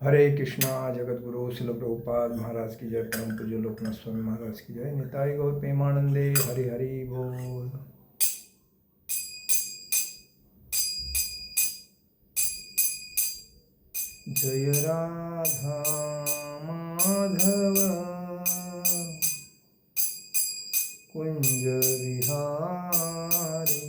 हरे कृष्णा। जगत गुरु शिल प्रभुपाद महाराज की जय। परम पूज्य लोकनाथ स्वामी महाराज की जय। निताई गौर प्रेमानंदे। हरि हरि बोल। जय राधा माधव कुंज विहारी।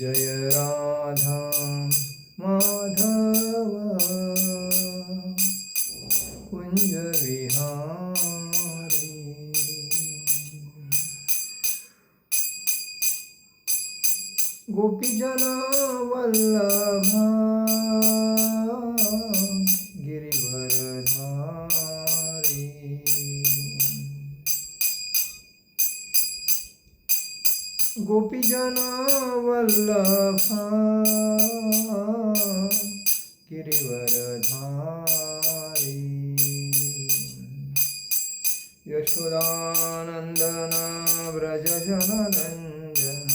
जय राधा माधव कुंज विहारी। गोपीजन वल्लभा गिरिवरधारी। गोपीजन वल्लभा गिरिवरधारी। यशोदानंदन व्रज जनरंजन।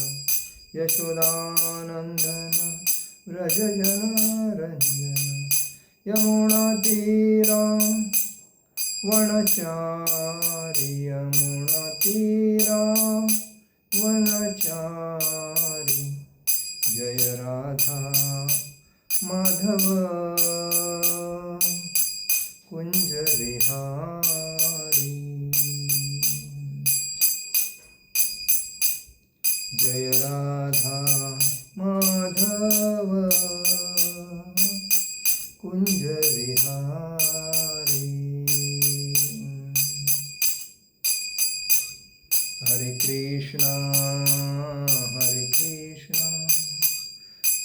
यशोदानंदन व्रज जनरंजन। यमुना तीरा वनचारी। यमुना तीरा वनचारी। जय राधा माधव कुंज विहारी। जय राधा माधव कुंज विहारी। हरे कृष्णा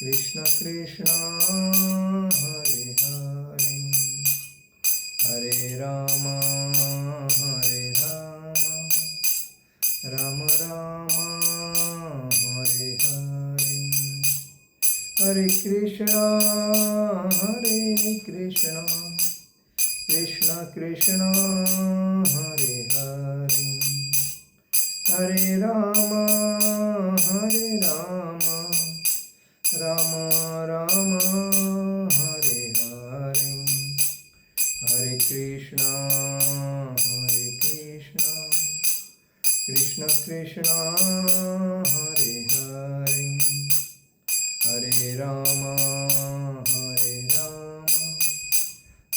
कृष्ण कृष्ण हरे हरे। हरे राम राम राम हरे हरे। हरे कृष्णा कृष्ण कृष्ण हरे हरे। हरे राम राम राम हरे हरे। हरे कृष्णा कृष्ण कृष्ण हरे हरे। हरे राम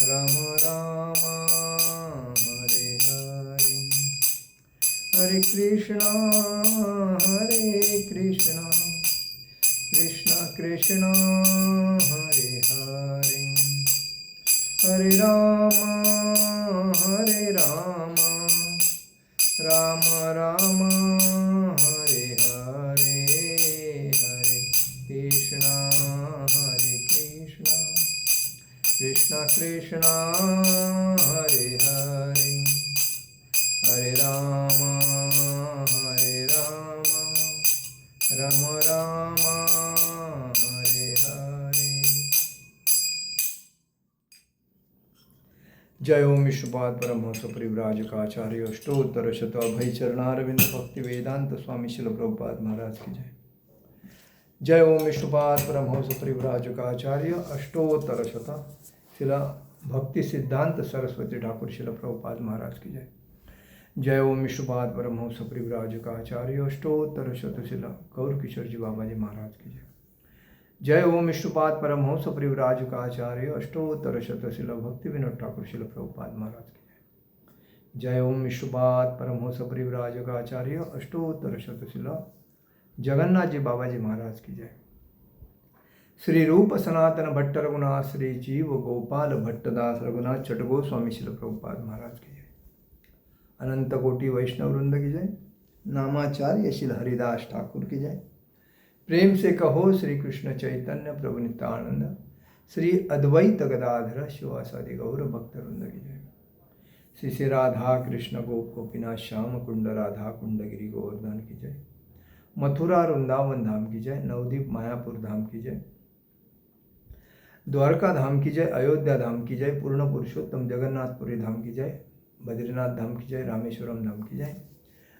राम राम हरे हरे। हरे कृष्णा कृष्ण कृष्ण हरे हरे। हरे राम राम राम हरे हरे। हरे कृष्णा कृष्ण कृष्ण हरे हरे। हरे राम राम राम हरे हरे। जय ओम विष्णुपाद परमहंस परिव्राजकाचार्य अष्टोत्तर शत अभय चरणारविंद भक्ति वेदांत स्वामी शिल प्रभुपाद महाराज की जय। जय ओम विष्णुपाद परमहंस परिव्राजकाचार्य अष्टोत्तर शत शिला भक्ति सिद्धांत सरस्वती ठाकुर शिल प्रभुपाद महाराज की जय। जय ओम विष्णुपाद परमहंस परिव्राजकाचार्य अष्टोत्तर शत शिला गौर किशोर जी बाबा जी महाराज की जय। जय ओम विष्णुपाद परमहंस परिव्राजकाचार्य अष्टोत्तर शत शिला भक्ति विनोद ठाकुर शिल प्रभुपाद महाराज की जय। जय ओम विष्णुपाद परमहंस परिव्राजकाचार्य अष्टोत्तर शत शिला जगन्नाथ जी बाबा जी महाराज की जय। श्री रूप सनातन भट्ट रघुनाथ श्री जीव गोपाल भट्टदास रघुनाथ चट गोस्वामी शिल प्रभुपाद महाराज की जय। अनंत कोटि वैष्णव वृंद की जय। नामाचार्य शिल हरिदास ठाकुर की जय। प्रेम से कहो श्री कृष्ण चैतन्य प्रभु नित्यानंद श्री अद्वैत गदाधर शिवासादि गौर भक्त वृंद की जय। श्री श्री राधा कृष्ण गोप गोपीनाथ श्याम कुंड राधा कुंड गिरी गोवर्धन की जय। मथुरा वृंदावन धाम की जय। नवदीप मायापुर धाम की जय। द्वारका धाम की जय। अयोध्या धाम की जय। पूर्ण पुरुषोत्तम जगन्नाथपुरी धाम की जय। बद्रीनाथ धाम की जय। रामेश्वरम धाम की जय।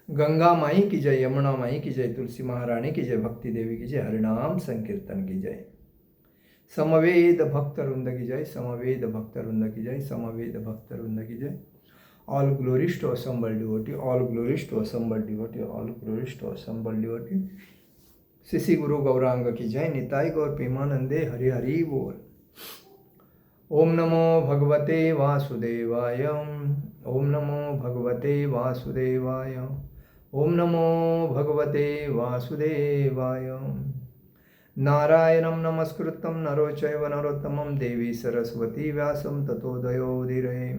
गंगा माई की जय, यमुना माई की जय, तुलसी महारानी की जय, भक्ति देवी की जय, हरिनाम संकीर्तन की जय, समवेद भक्त वृंद की जय, समवेद भक्त वृंद की जय, समवेद भक्त वृंद की जय। All glories to assembled devotee, all glories to assembled devotee, all glories to assembled devotee। Shri guru Gauranga की जय, निताई गौर प्रेमानंदे, हरि हरि बोल। ओम नमो भगवते वासुदेवाय, ओम नमो भगवते वासुदेवाय, ओम नमो भगवते वासुदेवाय। नारायणं नमस्कृतं नरो चैव नरोत्तमं देवी सरस्वती व्यासं ततोदयोदीरये।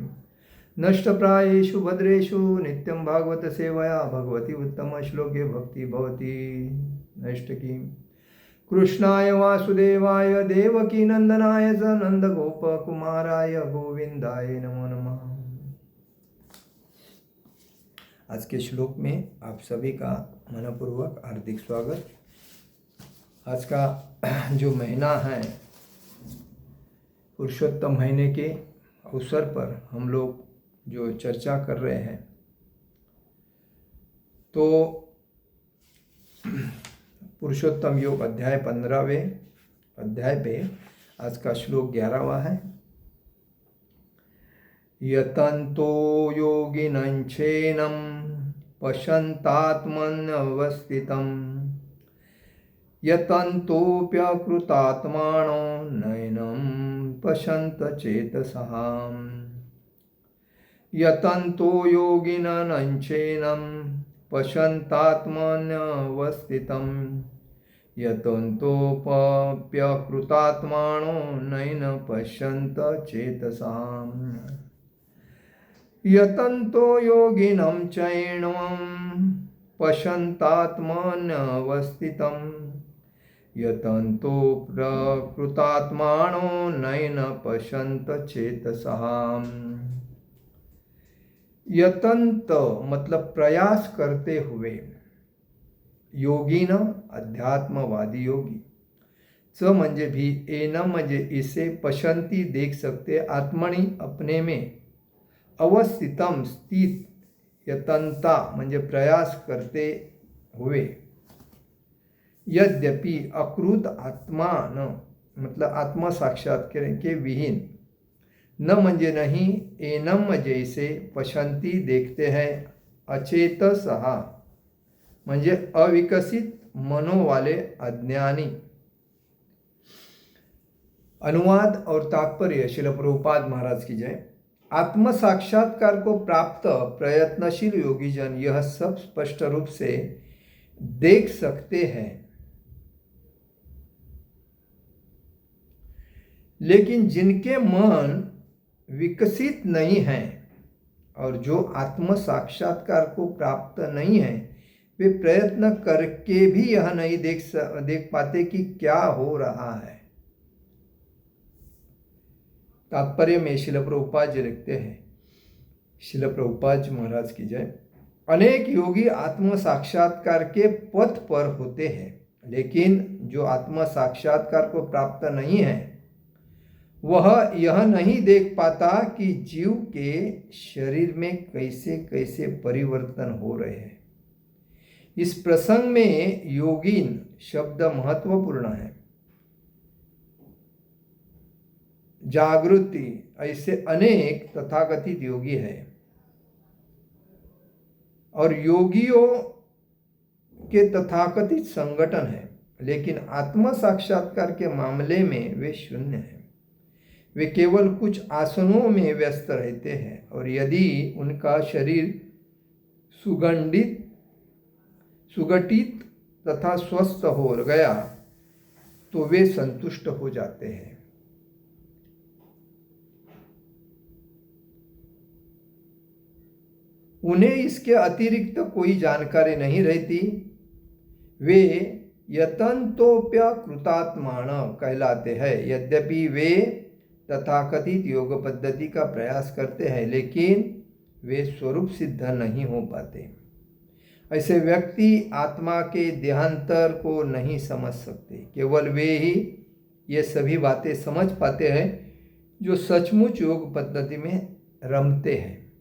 नष्टप्रायेषु भद्रेषु नित्यं भागवत सेवया भगवती उत्तम श्लोके भक्ति भवति नष्टकी। कृष्णाय वासुदेवाय देवकी नंदनाय च नंदगोपकुमाराय गोविंदाय नमो नमः। आज के श्लोक में आप सभी का मनपूर्वक हार्दिक स्वागत। आज का जो महीना है, पुरुषोत्तम महीने के अवसर पर हम लोग जो चर्चा कर रहे हैं, तो पुरुषोत्तम योग अध्याय 15वें अध्याय पे आज का श्लोक 11वां है। यतन्तो योगिनञ्चैनं पश्यन्तात्मन्यवस्थितं, यतन्तोऽप्यकृतात्मानो नैनं पश्यन्त चेतसः। यतन्तो योगिनञ्चैनं पश्यन्तात्मन्यवस्थितं, यतन्तोऽप्यकृतात्मानो नैन पश्यन्त चेतसः। यतन्तो योगिनं चैनं पश्यन्तात्मन्यवस्थितं, यतन्तोऽप्यकृतात्मानो नैन पश्यन्त चेतसः। यतंत मतलब प्रयास करते हुए, योगी न अध्यात्मवादी योगी, च म्हणजे भी, एनम म्हणजे इसे, पश्यंती देख सकते, आत्मनि अपने में, अवस्थितम स्थित, यतंता म्हणजे प्रयास करते हुए, यद्यपि अकृत आत्मा न मतलब आत्मा साक्षात्कार के विहीन, न म्हणजे नहीं, एनम जैसे, पश्यंती देखते हैं, अचेतसः म्हणजे अविकसित मनो वाले अज्ञानी। अनुवाद और तात्पर्य श्रील प्रभुपाद महाराज की जय। आत्म साक्षात्कार को प्राप्त प्रयत्नशील योगीजन यह सब स्पष्ट रूप से देख सकते हैं, लेकिन जिनके मन विकसित नहीं है और जो आत्म साक्षात्कार को प्राप्त नहीं है, वे प्रयत्न करके भी यह नहीं देख पाते कि क्या हो रहा है। तात्पर्य में श्रील प्रभुपाद जी लिखते हैं, श्रील प्रभुपाद जी महाराज की जय। अनेक योगी आत्म साक्षात्कार के पथ पर होते हैं, लेकिन जो आत्म साक्षात्कार को प्राप्त नहीं है, वह यह नहीं देख पाता कि जीव के शरीर में कैसे कैसे परिवर्तन हो रहे हैं। इस प्रसंग में योगीन शब्द महत्वपूर्ण है। जागृति ऐसे अनेक तथाकथित योगी है और योगियों के तथाकथित संगठन है, लेकिन आत्म साक्षात्कार के मामले में वे शून्य हैं। वे केवल कुछ आसनों में व्यस्त रहते हैं और यदि उनका शरीर सुगठित तथा स्वस्थ हो गया तो वे संतुष्ट हो जाते हैं। उन्हें इसके अतिरिक्त कोई जानकारी नहीं रहती। वे यतन्तोऽप्यकृतात्मान कहलाते हैं। यद्यपि वे तथाकथित योग पद्धति का प्रयास करते हैं, लेकिन वे स्वरूप सिद्ध नहीं हो पाते। ऐसे व्यक्ति आत्मा के देहांतर को नहीं समझ सकते। केवल वे ही ये सभी बातें समझ पाते हैं जो सचमुच योग पद्धति में रमते हैं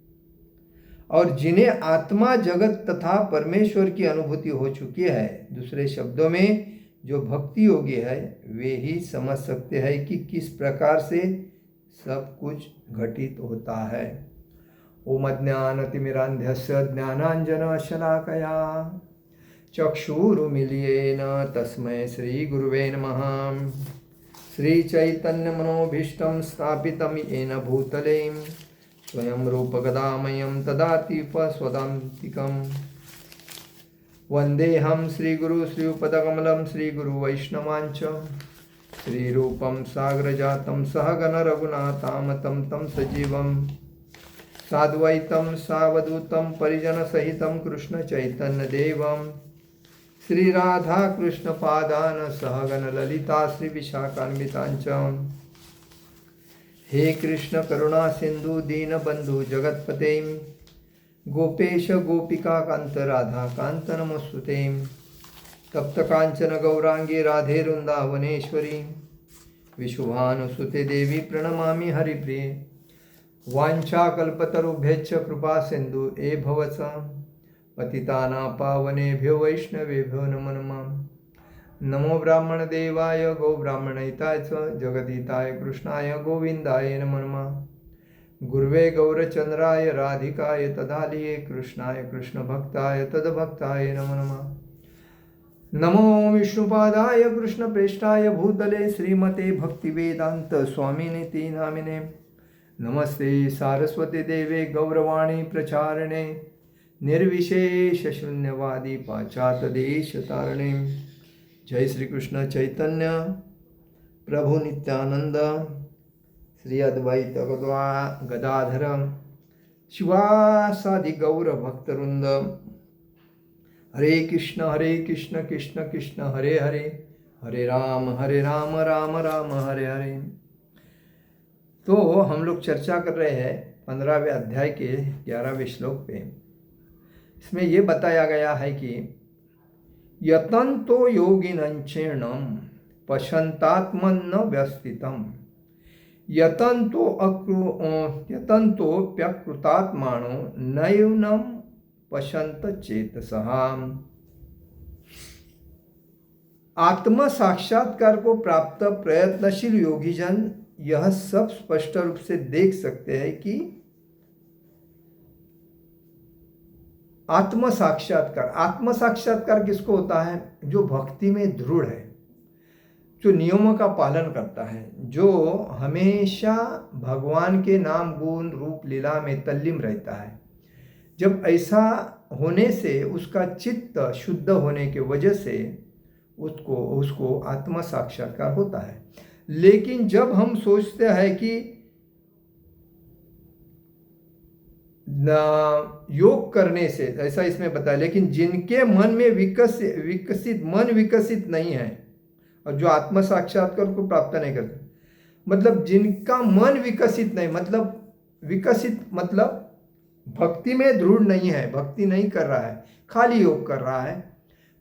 और जिन्हें आत्मा, जगत तथा परमेश्वर की अनुभूति हो चुकी है, दूसरे शब्दों में जो भक्ति योगी है, वे ही समझ सकते हैं कि किस प्रकार से सब कुछ घटित होता है। ओम अज्ञानतिमिरान्धस्य ज्ञानाञ्जनशलाकया चक्षुरुन्मीलितेन तस्मै श्रीगुरुवे नमः। श्रीचैतन्यमनोभीष्टं स्थापितं येन भूतले स्वयं रूपगदामयं तदातीपस्वदान्तिकम्। वन्देऽहं श्रीगुरु श्रीयुतपदकमलं श्रीगुरुवैष्णवांच श्रीरूपं साग्रजातं सहगण रघुनाथामतं तं सजीवं साद्वैतं सावधूतं परिजनसहितं कृष्णचैतन्यदेवं श्रीराधाकृष्णपादान् सहगण ललिता श्रीविशाखान्वितांच। हे कृष्ण करुणा सिंधु दीनबंधु जगत्पते गोपेश गोपिका कांत राधा कांत नमोस्तुते। तप्त कांचन गौरांगी राधे वृंदावनेश्वरी विशुभानुसुते देवी प्रणमामि हरिप्रिये। वाञ्छाकल्पतरुभ्यश्च कृपा सिंधु भवच पतितानां पावनेभ्यो वैष्णवेभ्यो नमो नमः। नमो ब्राह्मण देवाय गो ब्राह्मणहिताय च जगद्हिताय कृष्णाय गोविंदाय नमो नमः। गुरुवे गौरचंद्राय राधिकाय तदालये कृष्णाय कृष्ण भक्ताय तद्भक्ताय नमो नमः। नमो विष्णुपादाय कृष्ण प्रेष्ठाय भूतले श्रीमते भक्तिवेदांत स्वामिनिति नामिने। नमस्ते सारस्वती देवे गौरवाणी प्रचारिणे निर्विशेष शून्यवादी पाश्चात्य देश तारिणे। जय श्री कृष्ण चैतन्य प्रभु नित्यानंद श्री अद्वैत गदाधर शिवासादि गौर भक्तवृंद। हरे कृष्ण कृष्ण कृष्ण हरे हरे, हरे राम राम राम हरे हरे। तो हम लोग चर्चा कर रहे हैं 15वें अध्याय के 11वें श्लोक पे। इसमें ये बताया गया है कि यतन्तो योगिनञ्चेर्णं पश्यन्तात्मन्न व्यस्थितम् यतन्तोऽप्यकृतात्मानो नैनं पश्यन्त चेतसः। आत्म साक्षात्कार को प्राप्त प्रयत्नशील योगीजन यह सब स्पष्ट रूप से देख सकते हैं कि आत्म साक्षात्कार किसको होता है? जो भक्ति में दृढ़ है, जो नियमों का पालन करता है, जो हमेशा भगवान के नाम गुण रूप लीला में तल्लीन रहता है। जब ऐसा होने से उसका चित्त शुद्ध होने के वजह से उसको आत्म साक्षात्कार होता है। लेकिन जब हम सोचते हैं कि योग करने से, ऐसा इसमें बताया, लेकिन जिनके मन में विकसित नहीं है और जो आत्म साक्षात्कार को प्राप्त नहीं करते, मतलब जिनका मन विकसित नहीं, विकसित मतलब भक्ति में दृढ़ नहीं है, भक्ति नहीं कर रहा है, खाली योग कर रहा है।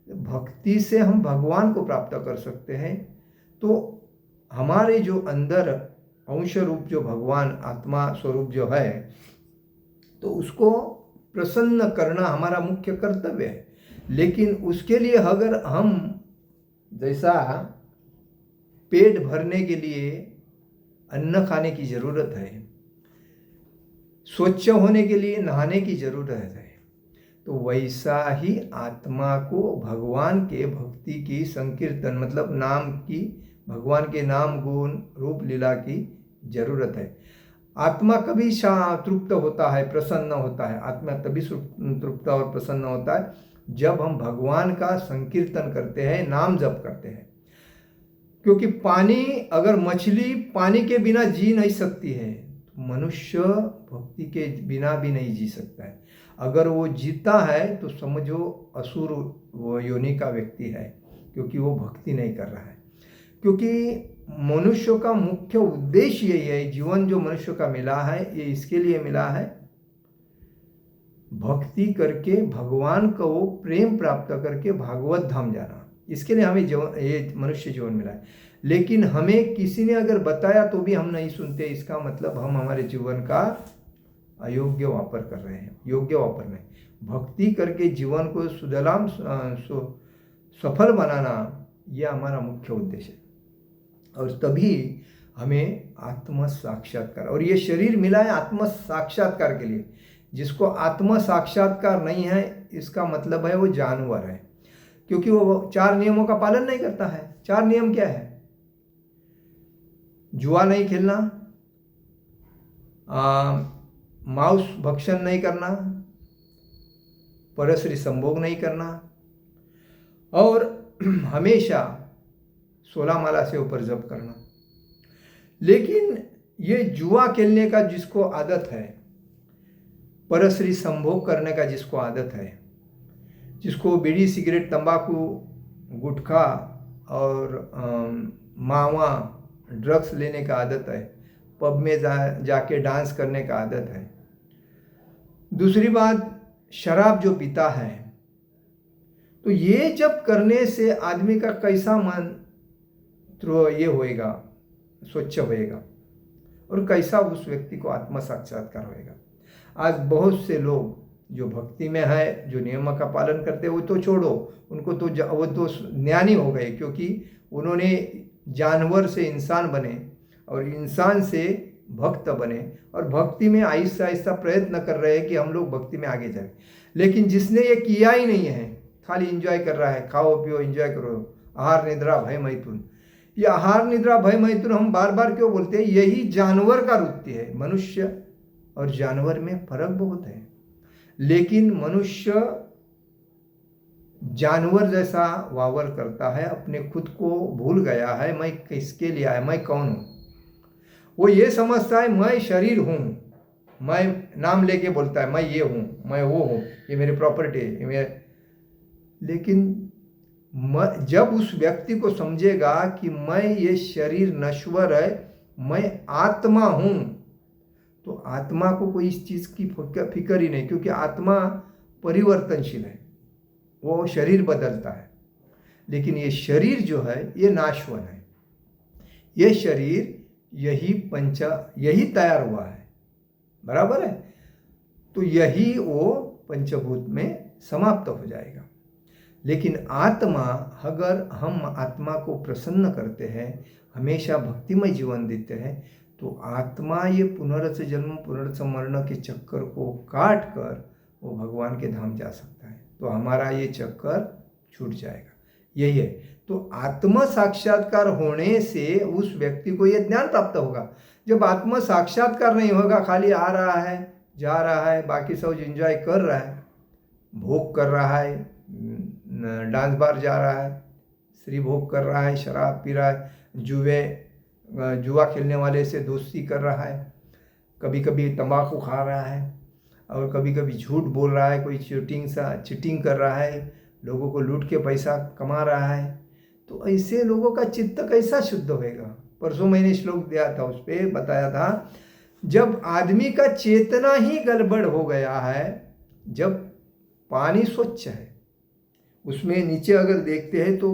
भक्ति से हम भगवान को प्राप्त कर सकते हैं। तो हमारे जो अंदर अंश रूप जो भगवान आत्मा स्वरूप जो है, तो उसको प्रसन्न करना हमारा मुख्य कर्तव्य है। लेकिन उसके लिए अगर हम जैसा पेट भरने के लिए अन्न खाने की ज़रूरत है, स्वच्छ होने के लिए नहाने की ज़रूरत है, तो वैसा ही आत्मा को भगवान के भक्ति की संकीर्तन, मतलब नाम की, भगवान के नाम गुण रूप लीला की जरूरत है। आत्मा कभी तृप्त होता है, प्रसन्न होता है। आत्मा तभी तृप्त और प्रसन्न होता है जब हम भगवान का संकीर्तन करते हैं, नाम जप करते हैं। क्योंकि अगर मछली पानी के बिना जी नहीं सकती है, तो मनुष्य भक्ति के बिना भी नहीं जी सकता है। अगर वो जीता है तो समझो असुर योनि का व्यक्ति है, क्योंकि वो भक्ति नहीं कर रहा है। क्योंकि मनुष्य का मुख्य उद्देश्य यही है, जीवन जो मनुष्य का मिला है ये इसके लिए मिला है, भक्ति करके भगवान को प्रेम प्राप्त करके भागवत धाम जाना। इसके लिए हमें ये मनुष्य जीवन मिला है। लेकिन हमें किसी ने अगर बताया तो भी हम नहीं सुनते। इसका मतलब हम हमारे जीवन का अयोग्य वापर कर रहे हैं। योग्य वापर नहीं, भक्ति करके जीवन को सुधलाम सफल बनाना, यह हमारा मुख्य उद्देश्य है। और तभी हमें आत्म साक्षात्कार, और ये शरीर मिला है आत्म साक्षात्कार के लिए। जिसको आत्म साक्षात्कार नहीं है, इसका मतलब है वो जानवर है, क्योंकि वो 4 नियमों का पालन नहीं करता है। 4 नियम क्या है? जुआ नहीं खेलना, मांस भक्षण नहीं करना, परस्त्री संभोग नहीं करना, और हमेशा 16 माला से ऊपर जप करना। लेकिन ये जुआ खेलने का जिसको आदत है, परस्त्री संभोग करने का जिसको आदत है, जिसको बीड़ी सिगरेट तंबाकू गुटखा और मावा ड्रग्स लेने का आदत है, पब में जाके डांस करने का आदत है, दूसरी बात शराब जो पीता है, तो ये जब करने से आदमी का कैसा मन तो ये होएगा, स्वच्छ होएगा, और कैसा उस व्यक्ति को आत्म साक्षात्कार होएगा। आज बहुत से लोग जो भक्ति में है, जो नियम का पालन करते हैं, वो तो छोड़ो, उनको तो वो तो ज्ञानी हो गए, क्योंकि उन्होंने जानवर से इंसान बने और इंसान से भक्त बने, और भक्ति में आहिस्ता आहिस्ता प्रयत्न कर रहे हैं कि हम लोग भक्ति में आगे जाए। लेकिन जिसने ये किया ही नहीं है, खाली एंजॉय कर रहा है, खाओ पियो एंजॉय करो, आहार निद्रा भय मैथुन। ये आहार निद्रा भय मैथुन हम बार बार क्यों बोलते हैं? यही जानवर का वृत्ति है। मनुष्य और जानवर में फर्क बहुत है, लेकिन मनुष्य जानवर जैसा वावर करता है, अपने खुद को भूल गया है, मैं किसके लिए आया, मैं कौन हूँ। वो ये समझता है मैं शरीर हूँ, मैं नाम लेके बोलता है मैं ये हूँ, मैं वो हूँ, ये मेरी प्रॉपर्टी है, ये मेरे। लेकिन जब उस व्यक्ति को समझेगा कि मैं ये शरीर नश्वर है, मैं आत्मा हूँ, तो आत्मा को कोई इस चीज़ की फिक्र ही नहीं, क्योंकि आत्मा परिवर्तनशील है, वो शरीर बदलता है। लेकिन ये शरीर जो है ये नाशवान है। ये शरीर यही तैयार हुआ है, बराबर है, तो यही वो पंचभूत में समाप्त हो जाएगा। लेकिन आत्मा, अगर हम आत्मा को प्रसन्न करते हैं, हमेशा भक्तिमय जीवन देते हैं, तो आत्मा ये पुनर्स जन्म पुनर्स मरण के चक्कर को काट कर वो भगवान के धाम जा सकता है। तो हमारा ये चक्कर छूट जाएगा। यही है। तो आत्म साक्षात्कार होने से उस व्यक्ति को ये ज्ञान प्राप्त होगा। जब आत्म साक्षात्कार नहीं होगा, खाली आ रहा है जा रहा है, बाकी सब एंजॉय कर रहा है, भोग कर रहा है, डांस बार जा रहा है, स्त्री भोग कर रहा है, शराब पी रहा है, जुआ खेलने वाले से दोस्ती कर रहा है, कभी कभी तंबाकू खा रहा है, और कभी कभी झूठ बोल रहा है, कोई चीटिंग कर रहा है, लोगों को लूट के पैसा कमा रहा है, तो ऐसे लोगों का चित्त कैसा शुद्ध होएगा? परसों मैंने श्लोक दिया था, उस पर बताया था, जब आदमी का चेतना ही गड़बड़ हो गया है, जब पानी स्वच्छ है, उसमें नीचे अगर देखते हैं तो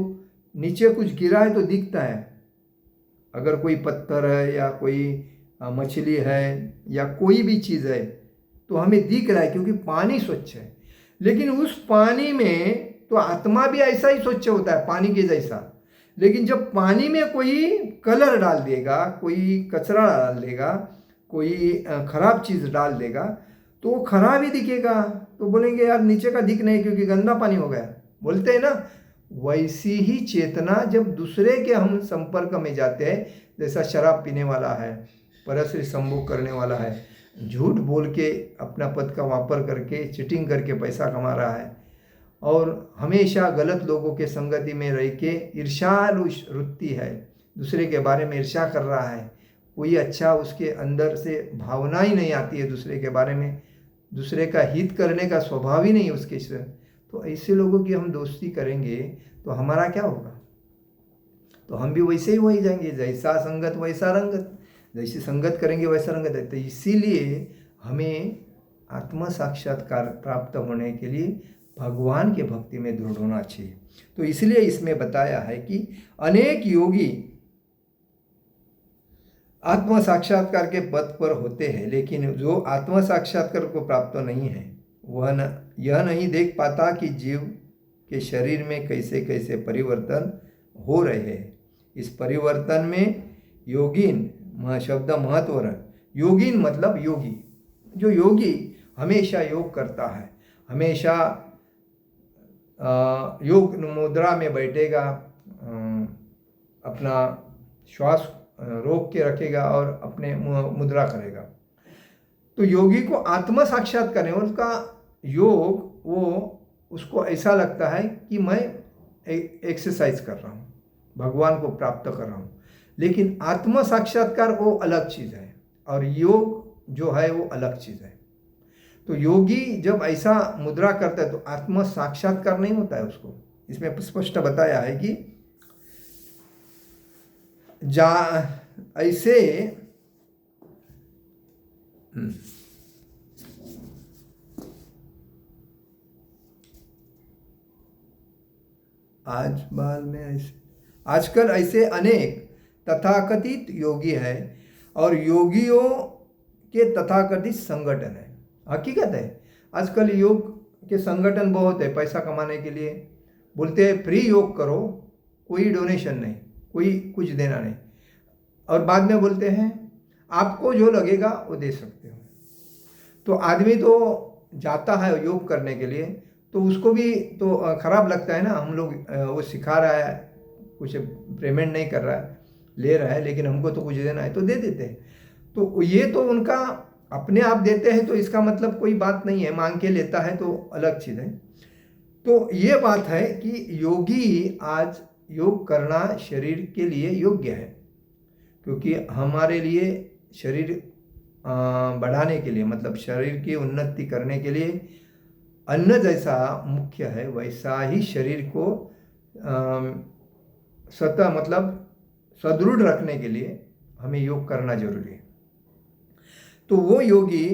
नीचे कुछ गिरा है तो दिखता है, अगर कोई पत्थर है या कोई मछली है या कोई भी चीज़ है तो हमें दिख रहा है, क्योंकि पानी स्वच्छ है। लेकिन उस पानी में तो आत्मा भी ऐसा ही स्वच्छ होता है, पानी के जैसा। लेकिन जब पानी में कोई कलर डाल देगा, कोई कचरा डाल देगा, कोई खराब चीज़ डाल देगा, तो वो खराब ही दिखेगा। तो बोलेंगे यार नीचे का दिख नहीं, क्योंकि गंदा पानी हो गया, बोलते हैं ना। वैसी ही चेतना जब दूसरे के हम संपर्क में जाते हैं, जैसा शराब पीने वाला है, परस्त्री संभोग करने वाला है, झूठ बोल के अपना पद का वापर करके चीटिंग करके पैसा कमा रहा है, और हमेशा गलत लोगों के संगति में रह के ईर्ष्यालु वृत्ति है, दूसरे के बारे में ईर्ष्या कर रहा है, कोई अच्छा उसके अंदर से भावना ही नहीं आती है दूसरे के बारे में, दूसरे का हित करने का स्वभाव ही नहीं उसके से, तो ऐसे लोगों की हम दोस्ती करेंगे तो हमारा क्या होगा? तो हम भी वैसे ही हो ही जाएंगे, जैसा संगत वैसा रंगत, जैसी संगत करेंगे वैसा रंगत है। तो इसीलिए हमें आत्म साक्षात्कार प्राप्त होने के लिए भगवान के भक्ति में दृढ़ होना चाहिए। तो इसलिए इसमें बताया है कि अनेक योगी आत्म साक्षात्कार के पद पर होते हैं, लेकिन जो आत्म साक्षात्कार को प्राप्त नहीं है वह यह नहीं देख पाता कि जीव के शरीर में कैसे कैसे परिवर्तन हो रहे हैं। इस परिवर्तन में योगीन शब्द महत्व है। योगीन मतलब योगी। जो योगी हमेशा योग करता है, हमेशा योग मुद्रा में बैठेगा, अपना श्वास रोक के रखेगा और अपने मुद्रा करेगा, तो योगी को आत्म साक्षात्कार है। उसका योग वो उसको ऐसा लगता है कि मैं एक्सरसाइज कर रहा हूँ, भगवान को प्राप्त कर रहा हूँ। लेकिन आत्म साक्षात्कार वो अलग चीज़ है और योग जो है वो अलग चीज़ है। तो योगी जब ऐसा मुद्रा करता है तो आत्म साक्षात्कार नहीं होता है उसको। इसमें स्पष्ट बताया है कि ऐसे आजकल ऐसे अनेक तथाकथित योगी है और योगियों के तथाकथित संगठन है। हकीकत है, आजकल योग के संगठन बहुत है। पैसा कमाने के लिए बोलते हैं फ्री योग करो, कोई डोनेशन नहीं, कोई कुछ देना नहीं, और बाद में बोलते हैं आपको जो लगेगा वो दे सकते हो। तो आदमी तो जाता है योग करने के लिए, तो उसको भी तो खराब लगता है ना। हम लोग वो सिखा रहा है, कुछ पेमेंट नहीं कर रहा है, ले रहा है, लेकिन हमको तो कुछ देना है तो दे देते हैं। तो ये तो उनका अपने आप देते हैं, तो इसका मतलब कोई बात नहीं है। मांग के लेता है तो अलग चीज़ है। तो ये बात है कि योगी आज योग करना शरीर के लिए योग्य है, क्योंकि हमारे लिए शरीर बढ़ाने के लिए, मतलब शरीर की उन्नति करने के लिए अन्न जैसा मुख्य है, वैसा ही शरीर को मतलब सुदृढ़ रखने के लिए हमें योग करना जरूरी है। तो वो योगी,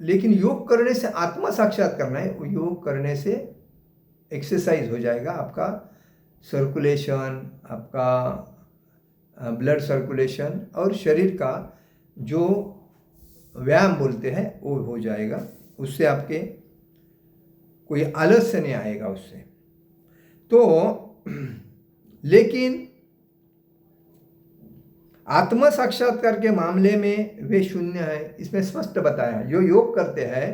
लेकिन योग करने से आत्मा साक्षात करना है, वो योग करने से एक्सरसाइज हो जाएगा, आपका सर्कुलेशन, आपका ब्लड सर्कुलेशन और शरीर का जो व्यायाम बोलते हैं वो हो जाएगा। उससे आपके कोई आलस्य नहीं आएगा उससे। तो लेकिन आत्म साक्षात्कार के मामले में वे शून्य है, इसमें स्पष्ट बताया। जो योग करते हैं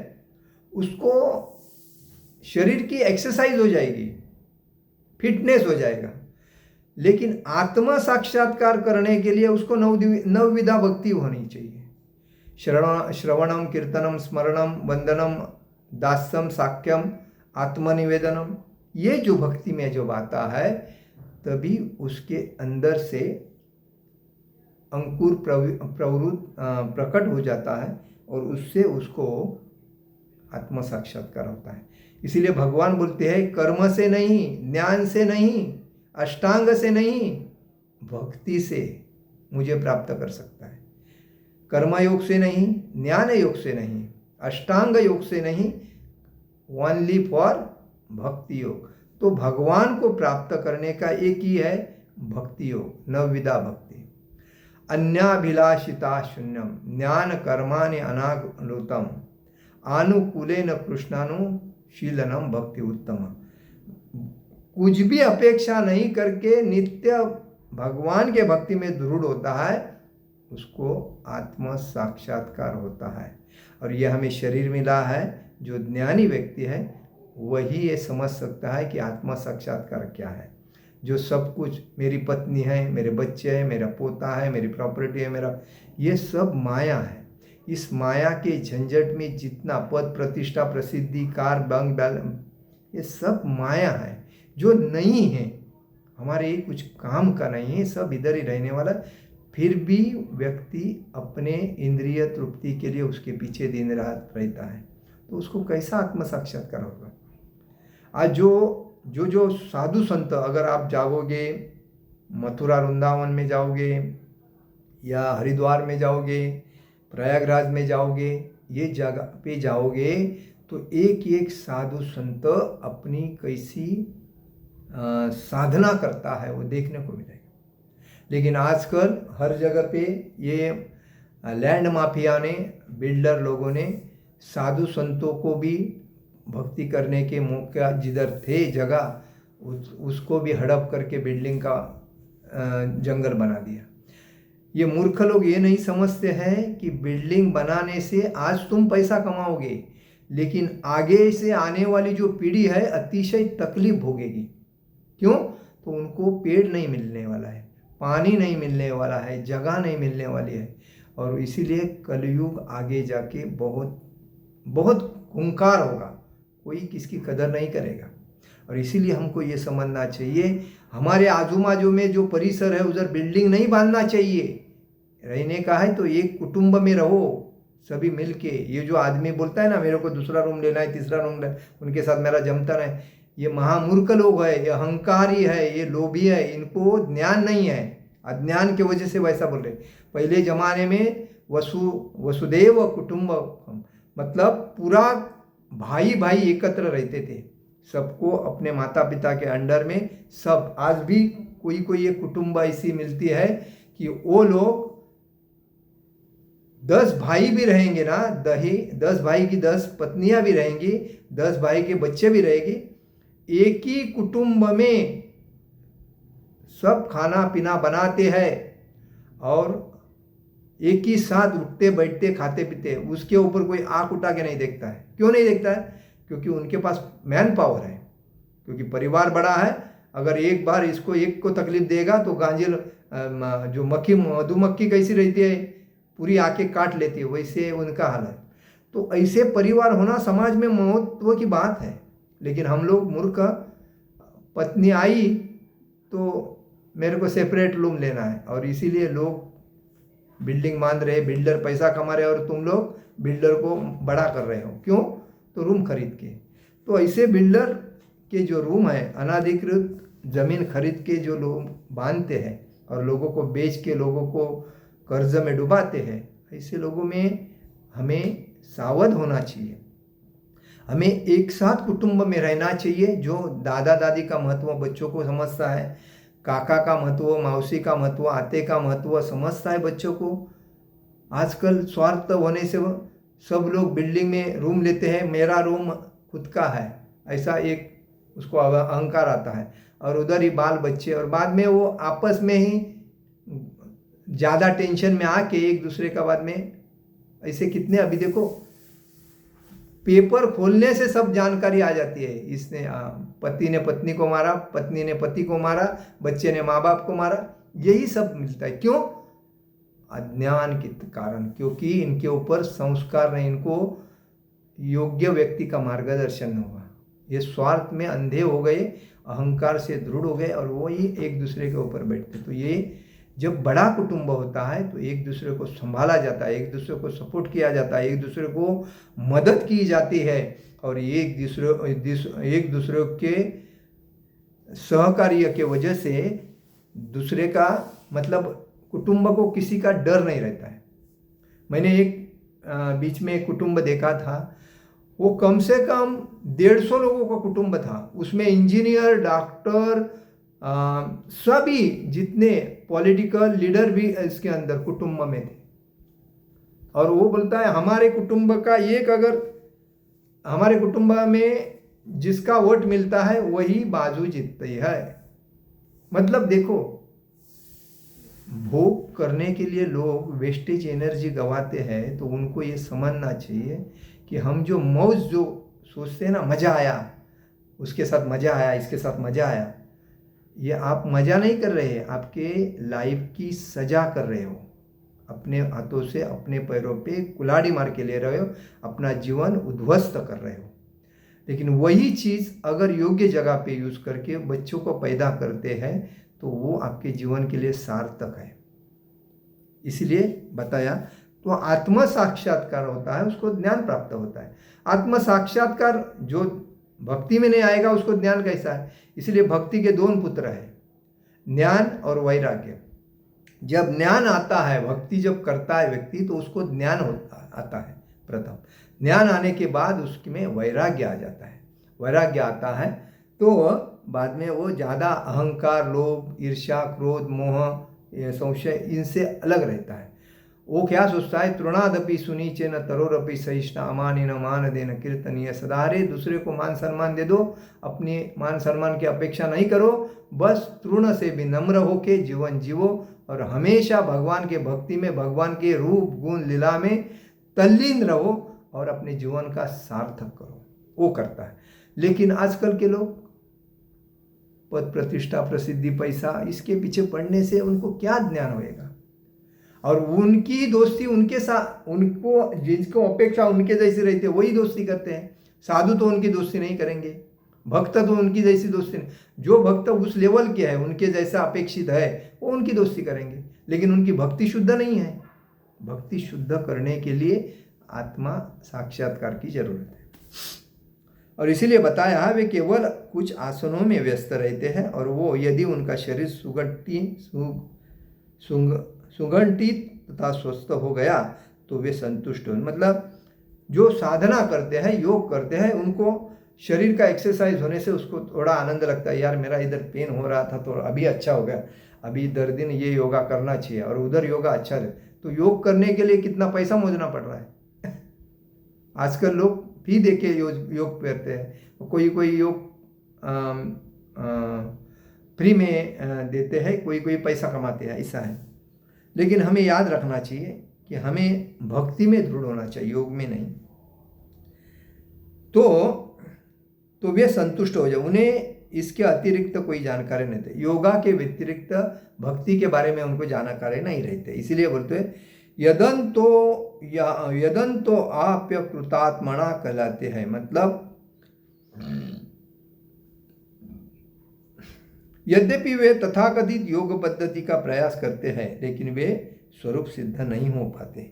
उसको शरीर की एक्सरसाइज हो जाएगी, फिटनेस हो जाएगा, लेकिन आत्म साक्षात्कार करने के लिए उसको नवविधा भक्ति होनी चाहिए। श्रवणम, कीर्तनम, स्मरणम, वंदनम, दास्यम, साक्ष्यम, आत्मनिवेदनम, ये जो भक्ति में जब आता है तभी उसके अंदर से अंकुर प्रकट हो जाता है और उससे उसको आत्म साक्षात्कार होता है। इसीलिए भगवान बोलते हैं कर्म से नहीं, ज्ञान से नहीं, अष्टांग से नहीं, भक्ति से मुझे प्राप्त कर सकता है। कर्म योग से नहीं, ज्ञान योग से नहीं, अष्टांग योग से नहीं, ओनली फॉर भक्ति योग। तो भगवान को प्राप्त करने का एक ही है भक्ति योग, नवविधा भक्ति। अन्याभिलाषिता शून्यम ज्ञान कर्माणि अनागुतम आनुकूलेन कृष्णानुशीलनम भक्ति उत्तम। कुछ भी अपेक्षा नहीं करके नित्य भगवान के भक्ति में दृढ़ होता है, उसको आत्म साक्षात्कार होता है। और यह हमें शरीर मिला है। जो ज्ञानी व्यक्ति है वही ये समझ सकता है कि आत्म साक्षात्कार क्या है। जो सब कुछ, मेरी पत्नी है, मेरे बच्चे हैं, मेरा पोता है, मेरी प्रॉपर्टी है, मेरा, ये सब माया है। इस माया के झंझट में जितना पद, प्रतिष्ठा, प्रसिद्धि, कार, बंग, बैल, ये सब माया है जो नहीं है, हमारे कुछ काम का नहीं है, सब इधर ही रहने वाला। फिर भी व्यक्ति अपने इंद्रिय तृप्ति के लिए उसके पीछे दिन रात रहता है, तो उसको कैसा आत्म साक्षात्कार होगा। आज जो साधु संत, अगर आप जाओगे, मथुरा वृंदावन में जाओगे या हरिद्वार में जाओगे, प्रयागराज में जाओगे, ये जगह पे जाओगे तो एक एक साधु संत अपनी कैसी साधना करता है वो देखने को मिलेगा। लेकिन आजकल हर जगह पे ये लैंड माफिया ने, बिल्डर लोगों ने साधु संतों को भी भक्ति करने के मौका जिधर थे जगह उसको भी हड़प करके बिल्डिंग का जंगल बना दिया। ये मूर्ख लोग ये नहीं समझते हैं कि बिल्डिंग बनाने से आज तुम पैसा कमाओगे, लेकिन आगे से आने वाली जो पीढ़ी है अतिशय तकलीफ भोगेगी। क्यों? तो उनको पेड़ नहीं मिलने वाला है, पानी नहीं मिलने वाला है, जगह नहीं मिलने वाली है, और इसीलिए कलयुग आगे जाके बहुत बहुत खूंखार होगा, कोई किसकी कदर नहीं करेगा। और इसीलिए हमको ये समझना चाहिए हमारे आजू बाजू में जो परिसर है उधर बिल्डिंग नहीं बांधना चाहिए। रहने का है तो एक कुटुंब में रहो सभी मिलके। ये जो आदमी बोलता है ना मेरे को दूसरा रूम लेना है, तीसरा रूम लेना है, उनके साथ मेरा जमता नहीं, ये महामूर्ख लोग है, ये अहंकारी है, ये लोभी है, इनको ज्ञान नहीं है, अज्ञान की वजह से वैसा बोल रहे। पहले जमाने में वसुदेव कुटुंबकम, मतलब पूरा भाई भाई एकत्र रहते थे, सबको अपने माता पिता के अंडर में सब। आज भी कोई कोई एक कुटुंब ऐसी मिलती है कि वो लोग 10 भाई भी रहेंगे ना, 10 भाई की 10 पत्नियां भी रहेंगी, 10 भाई के बच्चे भी रहेंगे, एक ही कुटुंब में सब खाना पीना बनाते हैं और एक ही साथ उठते बैठते खाते पीते। उसके ऊपर कोई आंख उठा के नहीं देखता है। क्यों नहीं देखता है? क्योंकि उनके पास मैन पावर है, क्योंकि परिवार बड़ा है। अगर एक बार इसको एक को तकलीफ देगा तो गांजिल जो मधुमक्खी कैसी रहती है, पूरी आके काट लेती है, वैसे उनका हाल है। तो ऐसे परिवार होना समाज में महत्व की बात है। लेकिन हम लोग मूर्ख, पत्नी आई तो मेरे को सेपरेट रूम लेना है, और इसीलिए लोग बिल्डिंग बांध रहे, बिल्डर पैसा कमा रहे, और तुम लोग बिल्डर को बड़ा कर रहे हो। क्यों? तो रूम खरीद के। तो ऐसे बिल्डर के जो रूम है, अनाधिकृत ज़मीन खरीद के जो लोग बांधते हैं और लोगों को बेच के लोगों को कर्ज में डुबाते हैं, ऐसे लोगों में हमें सावध होना चाहिए। हमें एक साथ कुटुंब में रहना चाहिए। जो दादा दादी का महत्व बच्चों को समझता है, काका का महत्व, मौसी का महत्व, आते का महत्व समझता है बच्चों को। आजकल स्वार्थ होने से सब लोग बिल्डिंग में रूम लेते हैं, मेरा रूम खुद का है, ऐसा एक उसको अहंकार आता है, और उधर ही बाल बच्चे, और बाद में वो आपस में ही ज़्यादा टेंशन में आके एक दूसरे का बाद में ऐसे कितने, अभी देखो पेपर खोलने से सब जानकारी आ जाती है। इसने पति ने पत्नी को मारा, पत्नी ने पति को मारा, बच्चे ने माँ बाप को मारा, यही सब मिलता है। क्यों? अज्ञान के कारण, क्योंकि इनके ऊपर संस्कार नहीं, इनको योग्य व्यक्ति का मार्गदर्शन नहीं हुआ। ये स्वार्थ में अंधे हो गए, अहंकार से दृढ़ हो गए, और वो ही एक दूसरे के ऊपर बैठते। तो ये जब बड़ा कुटुंब होता है तो एक दूसरे को संभाला जाता है, एक दूसरे को सपोर्ट किया जाता है, एक दूसरे को मदद की जाती है, और एक दूसरे के सहकार्य के वजह से दूसरे का मतलब कुटुंब को किसी का डर नहीं रहता है। मैंने एक बीच में एक कुटुंब देखा था, वो कम से कम 150 लोगों का कुटुंब था। उसमें इंजीनियर, डॉक्टर, सभी जितने पॉलिटिकल लीडर भी इसके अंदर कुटुंब में थे। और वो बोलता है हमारे कुटुंब का एक, अगर हमारे कुटुंब में जिसका वोट मिलता है वही बाजू जीतती है। मतलब देखो, भोग करने के लिए लोग वेस्टेज एनर्जी गंवाते हैं, तो उनको ये समझना चाहिए कि हम जो मौज जो सोचते हैं ना, मज़ा आया, उसके साथ मज़ा आया, इसके साथ मज़ा आया, ये आप मज़ा नहीं कर रहे हैं, आपके लाइफ की सजा कर रहे हो। अपने हाथों से अपने पैरों पे कुल्हाड़ी मार के ले रहे हो, अपना जीवन उद्ध्वस्त कर रहे हो। लेकिन वही चीज़ अगर योग्य जगह पे यूज़ करके बच्चों को पैदा करते हैं तो वो आपके जीवन के लिए सार्थक है। इसलिए बताया, तो आत्म साक्षात्कार होता है, उसको ज्ञान प्राप्त होता है। आत्म साक्षात्कार जो भक्ति में नहीं आएगा उसको ज्ञान कैसा है? इसलिए भक्ति के 2 पुत्र हैं, ज्ञान और वैराग्य। जब ज्ञान आता है, भक्ति जब करता है व्यक्ति, तो उसको ज्ञान आता है प्रथम। ज्ञान आने के बाद उसमें वैराग्य आ जाता है। वैराग्य आता है तो बाद में वो ज़्यादा अहंकार, लोभ, ईर्ष्या, क्रोध, मोह, संशय इनसे अलग रहता है। वो क्या सोचता है, तृणादपि सुनीचे न तरोरपि सहिष्णा अमानी न मान देन कीर्तनीय सदारे। दूसरे को मान सम्मान दे दो, अपनी मान सम्मान की अपेक्षा नहीं करो, बस तृण से भी नम्र होके जीवन जीवो और हमेशा भगवान के भक्ति में, भगवान के रूप गुण लीला में तल्लीन रहो और अपने जीवन का सार्थक करो। वो करता है। लेकिन आजकल के लोग पद प्रतिष्ठा प्रसिद्धि पैसा इसके पीछे पड़ने से उनको क्या ज्ञान होएगा, और उनकी दोस्ती उनके साथ, उनको जिसको अपेक्षा उनके जैसी रहती है वही दोस्ती करते हैं। साधु तो उनकी दोस्ती नहीं करेंगे, भक्त तो उनकी जैसी दोस्ती नहीं। जो भक्त उस लेवल के है, उनके जैसा अपेक्षित है, वो उनकी दोस्ती करेंगे, लेकिन उनकी भक्ति शुद्ध नहीं है। भक्ति शुद्ध करने के लिए आत्मा साक्षात्कार की जरूरत है। और इसीलिए बताया वे केवल कुछ आसनों में व्यस्त रहते हैं, और वो यदि उनका शरीर सुगठित तथा स्वस्थ हो गया तो वे संतुष्ट हो। मतलब जो साधना करते हैं, योग करते हैं, उनको शरीर का एक्सरसाइज होने से उसको थोड़ा आनंद लगता है, यार मेरा इधर पेन हो रहा था तो अभी अच्छा हो गया, अभी दर दिन ये योगा करना चाहिए, और उधर योगा अच्छा है। तो योग करने के लिए कितना पैसा मोजना पड़ रहा है। आजकल लोग फी दे के योग करते हैं, कोई योग फ्री में देते हैं, कोई पैसा कमाते हैं, ऐसा है। लेकिन हमें याद रखना चाहिए कि हमें भक्ति में दृढ़ होना चाहिए, योग में नहीं। तो वे संतुष्ट हो जाए, उन्हें इसके अतिरिक्त कोई जानकारी नहीं थे। योगा के व्यतिरिक्त भक्ति के बारे में उनको जानकारी नहीं रहते। इसीलिए बोलते हैं यदंतो आप्य कृतात्मना कहलाते हैं। मतलब यद्यपि वे तथाकथित योग पद्धति का प्रयास करते हैं, लेकिन वे स्वरूप सिद्ध नहीं हो पाते।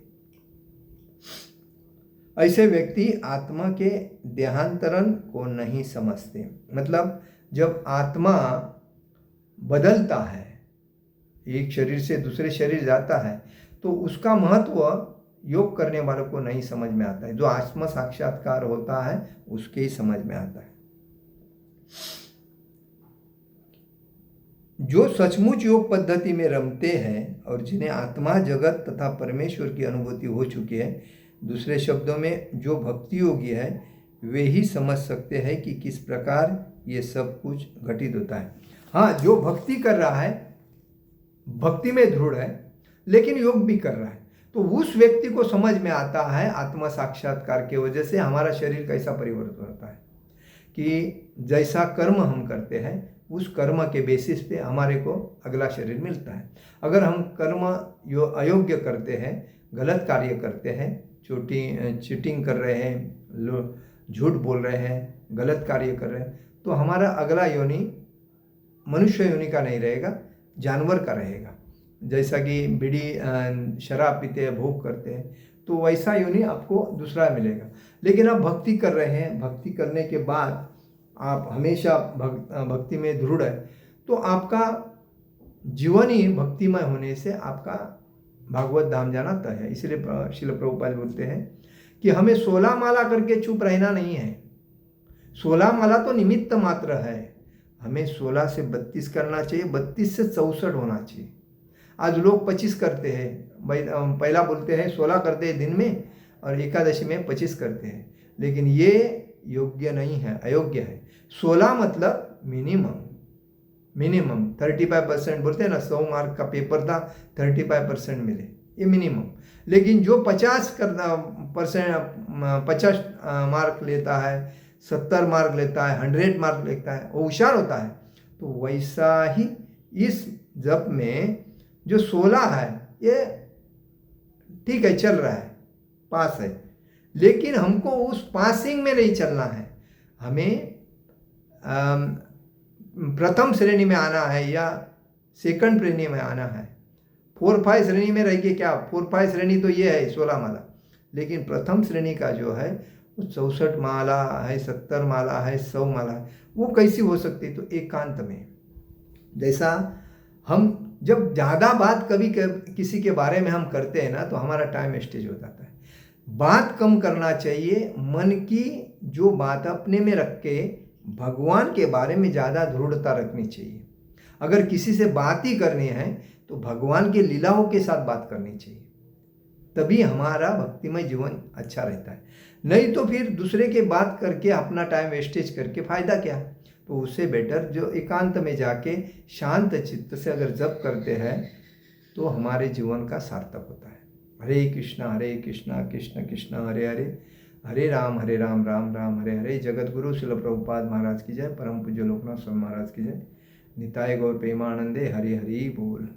ऐसे व्यक्ति आत्मा के देहांतरण को नहीं समझते। मतलब जब आत्मा बदलता है, एक शरीर से दूसरे शरीर जाता है, तो उसका महत्व योग करने वालों को नहीं समझ में आता है। जो आत्म साक्षात्कार होता है उसके ही समझ में आता है। जो सचमुच योग पद्धति में रमते हैं और जिन्हें आत्मा, जगत तथा परमेश्वर की अनुभूति हो चुकी है, दूसरे शब्दों में जो भक्ति योगी है, वे ही समझ सकते हैं कि किस प्रकार ये सब कुछ घटित होता है। हाँ, जो भक्ति कर रहा है, भक्ति में दृढ़ है, लेकिन योग भी कर रहा है, तो उस व्यक्ति को समझ में आता है आत्मा साक्षात्कार के वजह से हमारा शरीर कैसा परिवर्तन होता है, कि जैसा कर्म हम करते हैं उस कर्म के बेसिस पे हमारे को अगला शरीर मिलता है। अगर हम कर्म अयोग्य करते हैं, गलत कार्य करते हैं, चीटिंग कर रहे हैं, झूठ बोल रहे हैं, गलत कार्य कर रहे हैं, तो हमारा अगला योनि मनुष्य योनि का नहीं रहेगा, जानवर का रहेगा। जैसा कि बीड़ी शराब पीते हैं, भोग करते हैं, तो वैसा योनि आपको दूसरा मिलेगा। लेकिन आप भक्ति कर रहे हैं, भक्ति करने के बाद आप हमेशा भक्ति में दृढ़ है, तो आपका जीवन ही भक्तिमय होने से आपका भागवत धाम जाना तय है। इसलिए श्रील प्रभुपाद बोलते हैं कि हमें 16 माला करके चुप रहना नहीं है। 16 माला तो निमित्त मात्र है, हमें 16 से 32 करना चाहिए, 32 से 64 होना चाहिए। आज लोग 25 करते हैं, पहला बोलते हैं 16 करते हैं दिन में और एकादशी में 25 करते हैं, लेकिन ये योग्य नहीं है, अयोग्य है। 16 मतलब मिनिमम 35% बोलते हैं ना, 100 मार्क का पेपर था, 35% मिले, ये मिनिमम। लेकिन जो 50 मार्क लेता है, 70 मार्क लेता है, 100 मार्क लेता है, वो होशियार होता है। तो वैसा ही इस जप में जो 16 है ये ठीक है, चल रहा है, पास है, लेकिन हमको उस पासिंग में नहीं चलना है। हमें प्रथम श्रेणी में आना है या सेकंड श्रेणी में आना है। 4-5 श्रेणी में रह के क्या, 4-5 श्रेणी तो ये है 16 माला, लेकिन प्रथम श्रेणी का जो है वो 64 माला है, 70 माला है, 100 माला है, वो कैसी हो सकती है? तो एकांत में। जैसा हम जब ज़्यादा बात कभी किसी के बारे में हम करते हैं ना, तो हमारा टाइम वेस्टेज हो जाता है। बात कम करना चाहिए, मन की जो बात अपने में रख के भगवान के बारे में ज़्यादा दृढ़ता रखनी चाहिए। अगर किसी से बात ही करनी है तो भगवान के लीलाओं के साथ बात करनी चाहिए, तभी हमारा भक्तिमय जीवन अच्छा रहता है। नहीं तो फिर दूसरे के बात करके अपना टाइम वेस्टेज करके फायदा क्या। तो उससे बेटर जो एकांत में जाके शांत चित्त से अगर जप करते हैं तो हमारे जीवन का सार्थक होता है। हरे कृष्णा कृष्ण कृष्ण हरे हरे, हरे राम राम राम हरे हरे। जगत गुरु शिल प्रभुपाद महाराज की जय। परम पूज्य लोकनाथ स्वामी महाराज की जय। निताय गौर प्रेमानंदे। हरि हरि बोल।